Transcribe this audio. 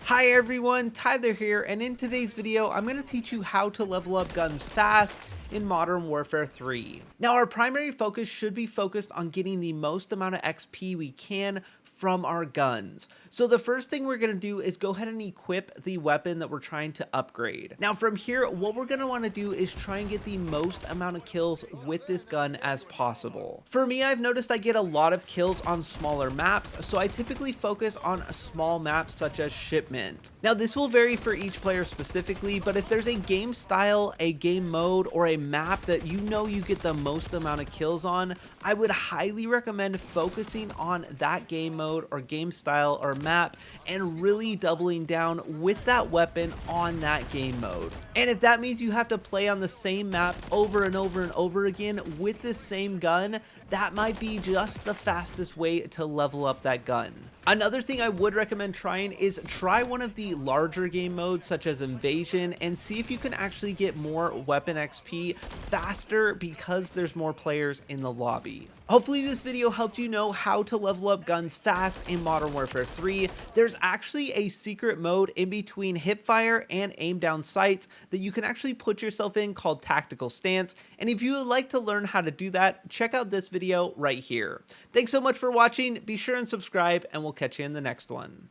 Hi everyone, Tyler here, and in today's video, I'm going to teach you how to level up guns fast in Modern Warfare 3. Now, our primary focus should be focused on getting the most amount of XP we can from our guns. So the first thing we're going to do is go ahead and equip the weapon that we're trying to upgrade. Now from here, what we're going to want to do is try and get the most amount of kills with this gun as possible. For me, I've noticed I get a lot of kills on smaller maps, so I typically focus on small maps such as Shipment. Now this will vary for each player specifically, but if there's a game style, a game mode, or a map that you know you get the most amount of kills on, I would highly recommend focusing on that game mode or game style or map and really doubling down with that weapon on that game mode. And if that means you have to play on the same map over and over and over again with this same gun, that might be just the fastest way to level up that gun. Another thing I would recommend trying is try one of the larger game modes such as Invasion and see if you can actually get more weapon XP faster because there's more players in the lobby. Hopefully this video helped you know how to level up guns fast in Modern Warfare 3. There's actually a secret mode in between hipfire and aim down sights that you can actually put yourself in called Tactical Stance, and if you would like to learn how to do that, check out this video right here. Thanks so much for watching, be sure and subscribe, and we'll catch you in the next one.